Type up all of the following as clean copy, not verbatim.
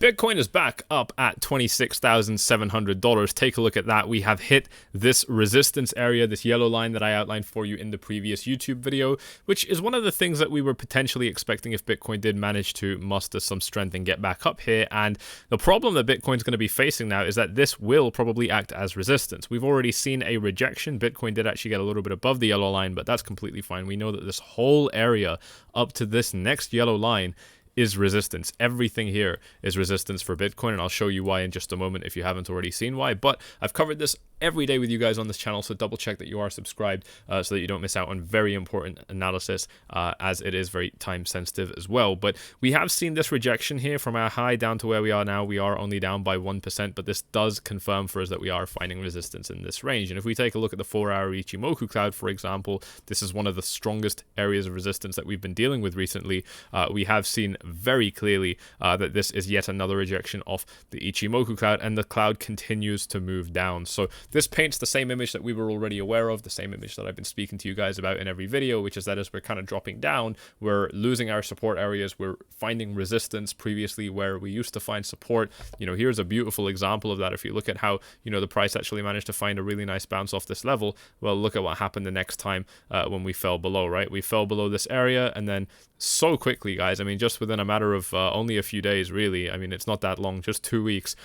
Bitcoin is back up at $26,700. Take a look at that. We have hit this resistance area, this yellow line that I outlined for you in the previous YouTube video, which is one of the things that we were potentially expecting if Bitcoin did manage to muster some strength and get back up here. And the problem that Bitcoin's going to be facing now is that this will probably act as resistance. We've already seen a rejection. Bitcoin did actually get a little bit above the yellow line, but that's completely fine. We know that this whole area up to this next yellow line is resistance. Everything here is resistance for Bitcoin, and I'll show you why in just a moment if you haven't already seen why. But I've covered this every day with you guys on this channel, so double check that you are subscribed so that you don't miss out on very important analysis, as it is very time sensitive as well. But we have seen this rejection here from our high down to where we are now. We are only down by 1%, but this does confirm for us that we are finding resistance in this range. And if we take a look at the 4-hour Ichimoku cloud, for example, this is one of the strongest areas of resistance that we've been dealing with recently. We have seen very clearly that this is yet another rejection of the Ichimoku cloud, and the cloud continues to move down. So this paints the same image that we were already aware of, the same image that I've been speaking to you guys about in every video, which is that as we're kind of dropping down, we're losing our support areas, we're finding resistance previously where we used to find support. You know, here's a beautiful example of that. If you look at how, you know, the price actually managed to find a really nice bounce off this level, well, look at what happened the next time when we fell below, right? We fell below this area, and then so quickly, guys, I mean, just within a matter of only a few days, really, I mean, it's not that long, just 2 weeks,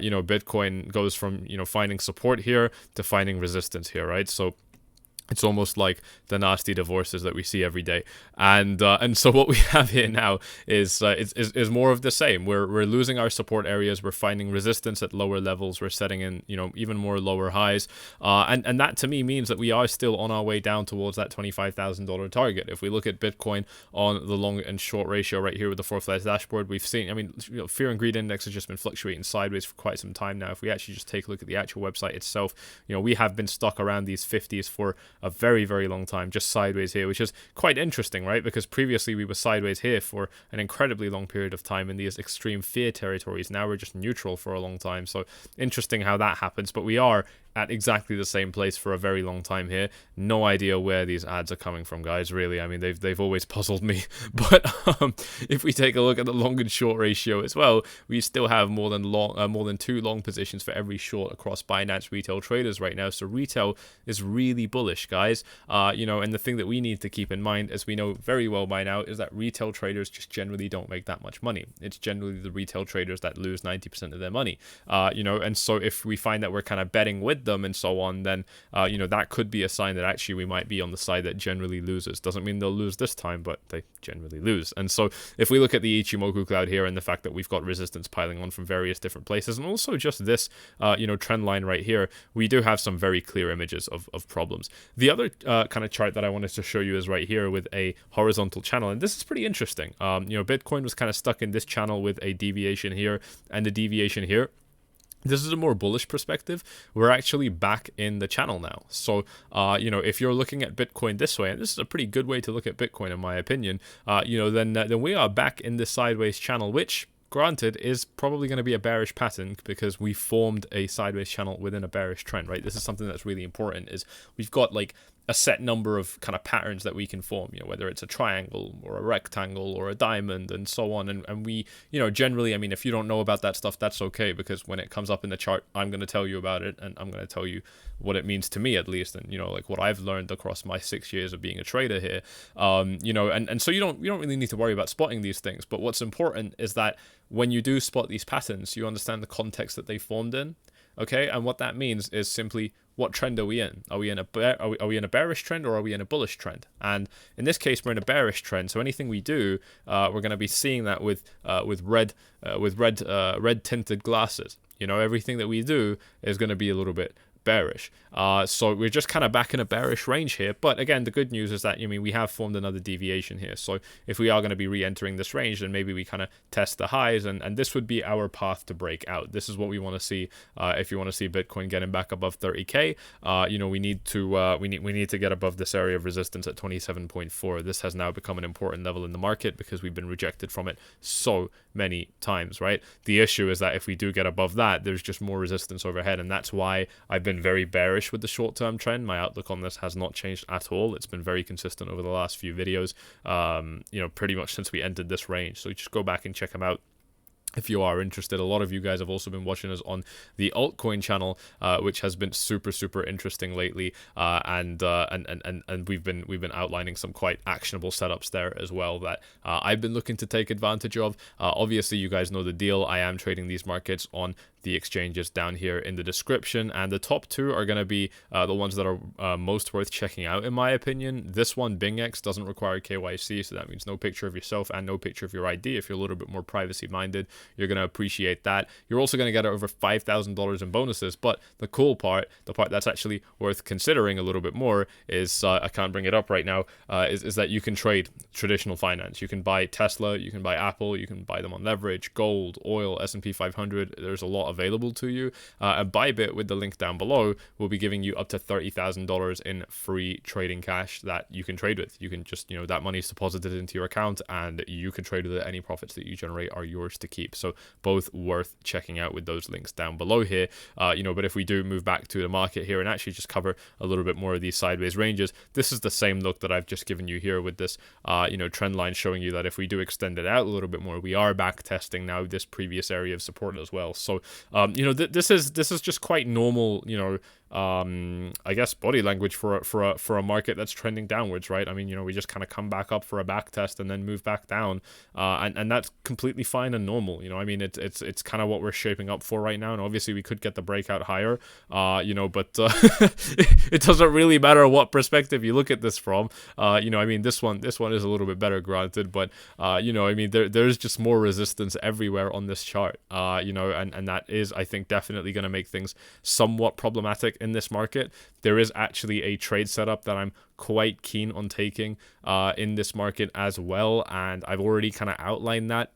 you know, Bitcoin goes from, you know, finding support here to finding resistance here, right? So it's almost like the nasty divorces that we see every day, and so what we have here now is more of the same. We're losing our support areas. We're finding resistance at lower levels. We're setting in, you know, even more lower highs, and that to me means that we are still on our way down towards that $25,000 target. If we look at Bitcoin on the long and short ratio right here with the 4-flash dashboard, we've seen, I mean, you know, fear and greed index has just been fluctuating sideways for quite some time now. If we actually just take a look at the actual website itself, you know, we have been stuck around these 50s for a very, very long time, just sideways here, which is quite interesting, right? Because previously we were sideways here for an incredibly long period of time in these extreme fear territories. Now we're just neutral for a long time. So interesting how that happens, but we are at exactly the same place for a very long time here. No idea where these ads are coming from, guys, really. I mean, they've always puzzled me. But if we take a look at the long and short ratio as well, we still have more than 2 long positions for every short across Binance retail traders right now. So retail is really bullish, guys. You know, and the thing that we need to keep in mind, as we know very well by now, is that retail traders just generally don't make that much money. It's generally the retail traders that lose 90% of their money. You know, and so if we find that we're kind of betting with them and so on, then you know, that could be a sign that actually we might be on the side that generally loses. Doesn't mean they'll lose this time, but they generally lose. And so if we look at the Ichimoku cloud here and the fact that we've got resistance piling on from various different places, and also just this you know, trend line right here, we do have some very clear images of problems. The other kind of chart that I wanted to show you is right here with a horizontal channel, and this is pretty interesting. You know, Bitcoin was kind of stuck in this channel with a deviation here and a deviation here. This is a more bullish perspective. We're actually back in the channel now. So, you know, if you're looking at Bitcoin this way, and this is a pretty good way to look at Bitcoin in my opinion, you know, then we are back in this sideways channel, which, granted, is probably going to be a bearish pattern because we formed a sideways channel within a bearish trend, right? This is something that's really important, is we've got like a set number of kind of patterns that we can form, you know, whether it's a triangle or a rectangle or a diamond and so on. And we, you know, generally, I mean, if you don't know about that stuff, that's okay, because when it comes up in the chart, I'm going to tell you about it, and I'm going to tell you what it means to me, at least, and, you know, like what I've learned across my 6 years of being a trader here. You know, and so you don't really need to worry about spotting these things, but what's important is that when you do spot these patterns, you understand the context that they formed in. Okay, and what that means is simply, what trend are we in? Are we in a bearish trend, or are we in a bullish trend? And in this case, we're in a bearish trend. So anything we do, we're going to be seeing that with red tinted glasses. You know, everything that we do is going to be a little bit bearish. So we're just kind of back in a bearish range here. But again, the good news is that, I mean, we have formed another deviation here. So if we are going to be re-entering this range, then maybe we kind of test the highs, and this would be our path to break out. This is what we want to see. If you want to see Bitcoin getting back above 30K, you know, we need to get above this area of resistance at 27.4. This has now become an important level in the market because we've been rejected from it so many times, right? The issue is that if we do get above that, there's just more resistance overhead, and that's why I've been very bearish with the short-term trend. My outlook on this has not changed at all. It's been very consistent over the last few videos, you know, pretty much since we entered this range. So just go back and check them out. if you are interested. A lot of you guys have also been watching us on the altcoin channel, which has been super interesting lately, and we've been outlining some quite actionable setups there as well that I've been looking to take advantage of. Obviously, you guys know the deal. I am trading these markets on the exchanges down here in the description, and the top two are going to be the ones that are most worth checking out in my opinion. This one, BingX, doesn't require KYC, so that means no picture of yourself and no picture of your ID. If you're a little bit more privacy minded, you're going to appreciate that. You're also going to get over $5,000 in bonuses, but the cool part, the part that's actually worth considering a little bit more, is I can't bring it up right now, is that you can trade traditional finance. You can buy Tesla, you can buy Apple, you can buy them on leverage, gold, oil, S&P 500. There's a lot available to you. And Bybit, with the link down below, will be giving you up to $30,000 in free trading cash that you can trade with. You can just, that money is deposited into your account and you can trade with it. Any profits that you generate are yours to keep. So both worth checking out with those links down below here. But if we do move back to the market here and actually just cover a little bit more of these sideways ranges, this is the same look that I've just given you here with this, trend line showing you that if we do extend it out a little bit more, we are back testing now this previous area of support as well. So this is just quite normal, I guess body language for a market that's trending downwards, right? I mean, we just kind of come back up for a back test and then move back down, and that's completely fine and normal. I mean, it's kind of what we're shaping up for right now, and obviously we could get the breakout higher, but it doesn't really matter what perspective you look at this from. I mean, this one is a little bit better, granted, but I mean, there's just more resistance everywhere on this chart, and that is, I think, definitely going to make things somewhat problematic in this market. There is actually a trade setup that I'm quite keen on taking in this market as well, and I've already kind of outlined that.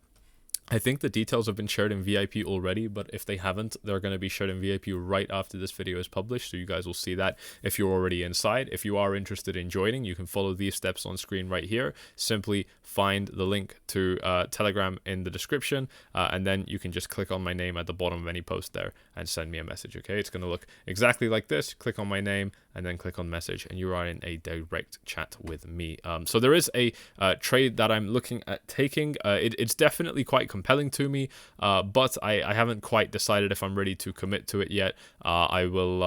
I think the details have been shared in VIP already, but if they haven't, they're going to be shared in VIP right after this video is published, so you guys will see that if you're already inside. If you are interested in joining, you can follow these steps on screen right here. Simply find the link to Telegram in the description, and then you can just click on my name at the bottom of any post there and send me a message, okay? It's going to look exactly like this. Click on my name and then click on message, and you are in a direct chat with me. So there is a trade that I'm looking at taking. It's definitely quite compelling to me, but I haven't quite decided if I'm ready to commit to it yet. I will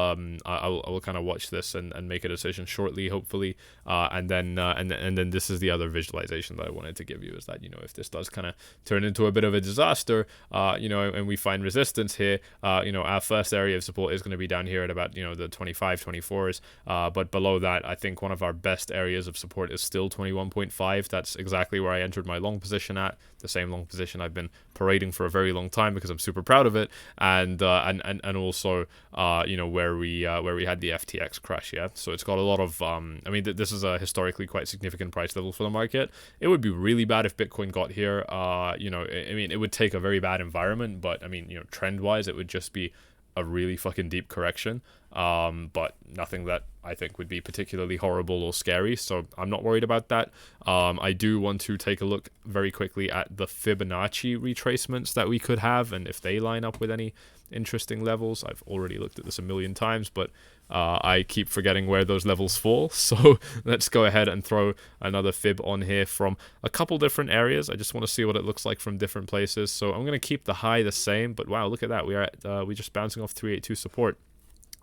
kind of watch this and make a decision shortly, hopefully, and then this is the other visualization that I wanted to give you, is that if this does kind of turn into a bit of a disaster, and we find resistance here, our first area of support is going to be down here at about the 25 24s, but below that, I think one of our best areas of support is still 21.5. That's exactly where I entered my long position at, the same long position I've been parading for a very long time because I'm super proud of it, and also where we had the FTX crash. Yeah, so it's got a lot of I mean, this is a historically quite significant price level for the market. It would be really bad if Bitcoin got here. I mean, it would take a very bad environment, but I mean, trend wise, it would just be a really fucking deep correction, but nothing that I think would be particularly horrible or scary, so I'm not worried about that. I do want to take a look very quickly at the Fibonacci retracements that we could have, and if they line up with any interesting levels. I've already looked at this a million times, but I keep forgetting where those levels fall, so let's go ahead and throw another fib on here from a couple different areas. I just want to see what it looks like from different places, so I'm going to keep the high the same, but wow, look at that, we're just bouncing off 382 support.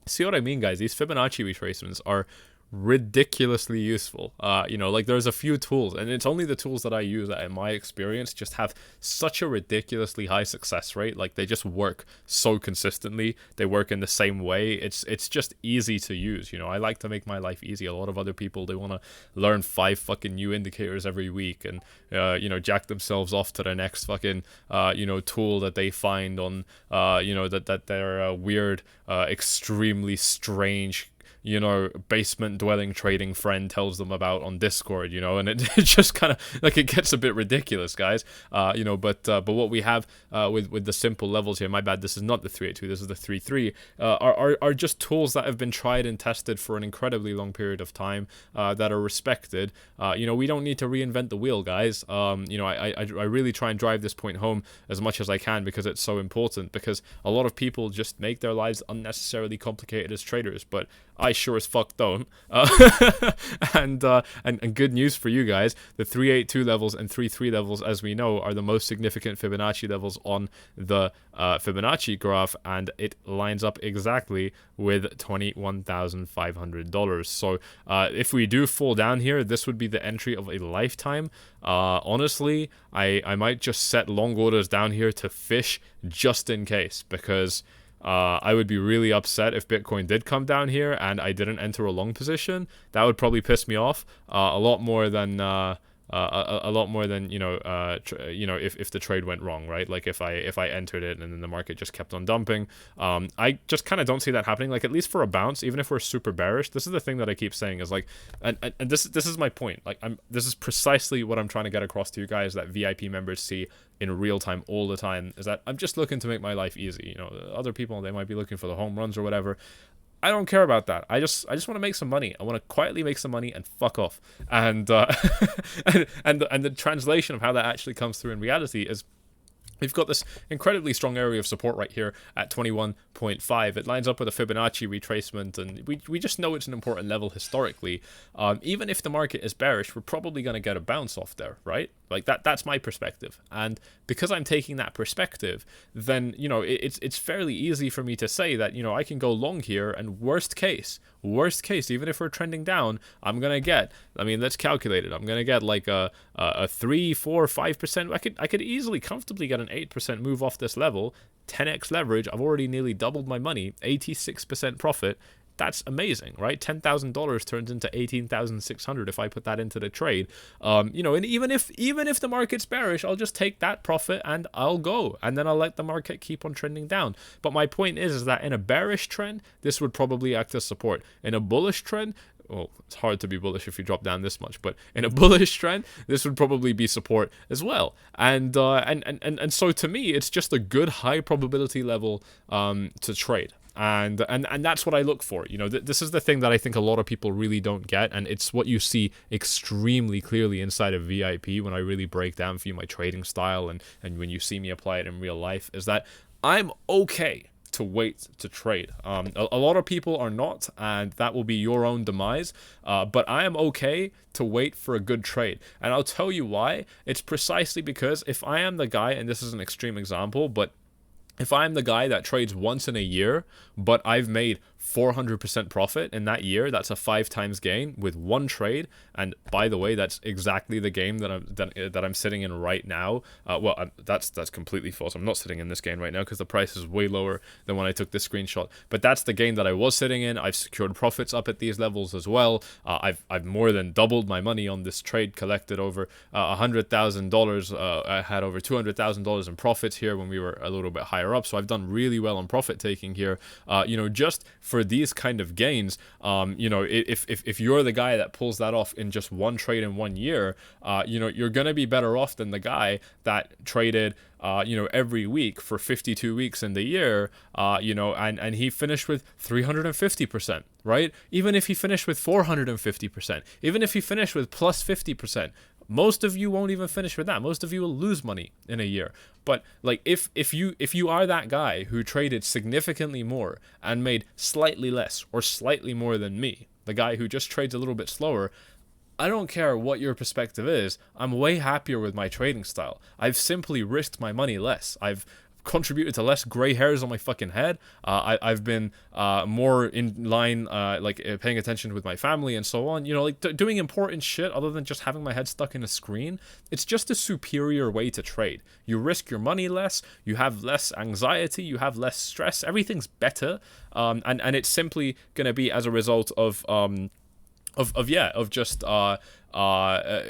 See what I mean, guys? These Fibonacci retracements are ridiculously useful. Like there's a few tools, and it's only the tools that I use that in my experience just have such a ridiculously high success rate. Like they just work so consistently, they work in the same way. It's just easy to use. I like to make my life easy. A lot of other people, they want to learn 5 fucking new indicators every week and jack themselves off to the next fucking tool that they find on that their weird extremely strange basement dwelling trading friend tells them about on Discord, and it just kind of like it gets a bit ridiculous, guys. But what we have with the simple levels here, my bad, this is not the 382, this is the 3.3, are just tools that have been tried and tested for an incredibly long period of time, that are respected. We don't need to reinvent the wheel, guys. I really try and drive this point home as much as I can because it's so important, because a lot of people just make their lives unnecessarily complicated as traders, but I sure as fuck don't. And good news for you guys, the 382 levels and 33 levels, as we know, are the most significant Fibonacci levels on the Fibonacci graph, and it lines up exactly with $21,500. So if we do fall down here, this would be the entry of a lifetime. Honestly, I might just set long orders down here to fish just in case, because I would be really upset if Bitcoin did come down here and I didn't enter a long position. That would probably piss me off a lot more than if the trade went wrong, right? Like if I entered it and then the market just kept on dumping. I just kind of don't see that happening. Like, at least for a bounce, even if we're super bearish, this is the thing that I keep saying is like, and this is my point. Like, this is precisely what I'm trying to get across to you guys, that VIP members see in real time all the time, is that I'm just looking to make my life easy. You know, other people, they might be looking for the home runs or whatever. I don't care about that. I just want to make some money. I want to quietly make some money and fuck off. And and the translation of how that actually comes through in reality is, we've got this incredibly strong area of support right here at 21.5. It lines up with a Fibonacci retracement, and we just know it's an important level historically. Even if the market is bearish, we're probably going to get a bounce off there, right? Like, that's my perspective. And because I'm taking that perspective, then, you know, it's fairly easy for me to say that, you know, I can go long here, and worst case, even if we're trending down, I'm going to get, I mean, let's calculate it. I'm going to get like a 3, 4, 5%. I could easily, comfortably get an 8% move off this level, 10x leverage. I've already nearly doubled my money, 86% profit. That's amazing, right? $10,000 turns into $18,600 if I put that into the trade. You know, and even if the market's bearish, I'll just take that profit and I'll go, and then I'll let the market keep on trending down. But my point is that in a bearish trend, this would probably act as support. In a bullish trend, well, it's hard to be bullish if you drop down this much, but in a bullish trend, this would probably be support as well. And so to me, it's just a good high probability level to trade. And that's what I look for. You know, this is the thing that I think a lot of people really don't get, and it's what you see extremely clearly inside of VIP when I really break down for you my trading style, and when you see me apply it in real life, is that I'm okay to wait to trade. A lot of people are not, and that will be your own demise, but I am okay to wait for a good trade. And I'll tell you why. It's precisely because if I am the guy, and this is an extreme example, but if I'm the guy that trades once in a year, but I've made 400% profit in that year, that's a 5 times gain with one trade. And by the way, that's exactly the game that I'm sitting in right now. That's completely false. I'm not sitting in this game right now because the price is way lower than when I took this screenshot. But that's the game that I was sitting in. I've secured profits up at these levels as well. I've more than doubled my money on this trade, collected over $100,000. I had over $200,000 in profits here when we were a little bit higher up. So I've done really well on profit taking here. You know, just for these kind of gains, you know, if you're the guy that pulls that off in just one trade in 1 year, you know, you're gonna be better off than the guy that traded you know, every week for 52 weeks in the year, you know, and he finished with 350%, right? Even if he finished with 450%, even if he finished with plus 50%, most of you won't even finish with that. Most of you will lose money in a year. But like, if you are that guy who traded significantly more and made slightly less or slightly more than me, the guy who just trades a little bit slower, I don't care what your perspective is, I'm way happier with my trading style. I've simply risked my money less. I've contributed to less gray hairs on my fucking head. I've been more in line, like paying attention with my family and so on. You know, like doing important shit other than just having my head stuck in a screen. It's just a superior way to trade. You risk your money less. You have less anxiety. You have less stress. Everything's better. And it's simply gonna be as a result of just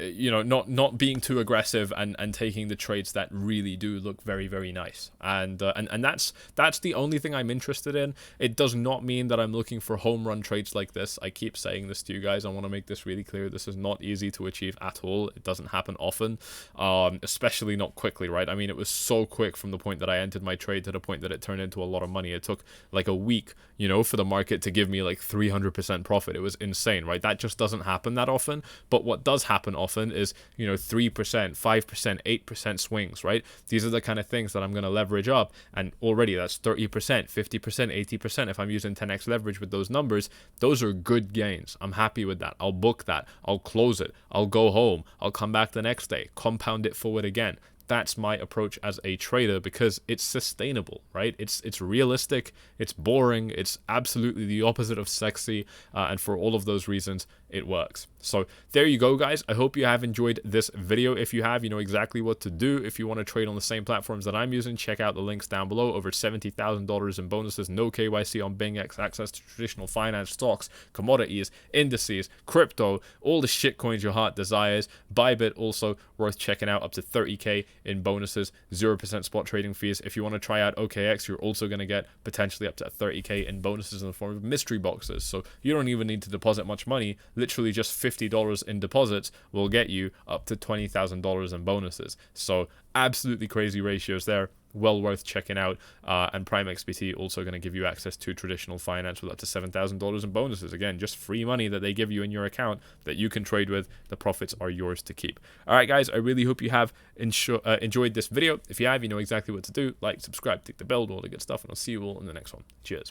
you know, not being too aggressive and taking the trades that really do look very, very nice. And that's the only thing I'm interested in. It does not mean that I'm looking for home run trades like this. I keep saying this to you guys. I want to make this really clear. This is not easy to achieve at all. It doesn't happen often, especially not quickly, right? I mean, it was so quick from the point that I entered my trade to the point that it turned into a lot of money. It took like a week, you know, for the market to give me like 300% profit. It was insane, right? That just doesn't happen that often. But what what does happen often is, 3%, 5%, 8% swings, right? These are the kind of things that I'm going to leverage up, and already that's 30%, 50%, 80%. If I'm using 10x leverage with those numbers, those are good gains. I'm happy with that. I'll book that. I'll close it. I'll go home. I'll come back the next day, compound it forward again. That's my approach as a trader, because it's sustainable, right? It's realistic, it's boring, it's absolutely the opposite of sexy, and for all of those reasons, it works. So there you go, guys. I hope you have enjoyed this video. If you have, you know exactly what to do. If you want to trade on the same platforms that I'm using, check out the links down below. Over $70,000 in bonuses, no KYC on BingX, access to traditional finance, stocks, commodities, indices, crypto, all the shit coins your heart desires. Bybit also worth checking out, up to 30K in bonuses, 0% spot trading fees. If you want to try out OKX, you're also going to get potentially up to 30K in bonuses in the form of mystery boxes. So you don't even need to deposit much money. Literally just $50 in deposits will get you up to $20,000 in bonuses. So absolutely crazy ratios there. Well worth checking out. And Prime XBT also going to give you access to traditional finance with up to $7,000 in bonuses. Again, just free money that they give you in your account that you can trade with. The profits are yours to keep. All right, guys, I really hope you have enjoyed this video. If you have, you know exactly what to do. Like, subscribe, tick the bell, all the good stuff, and I'll see you all in the next one. Cheers.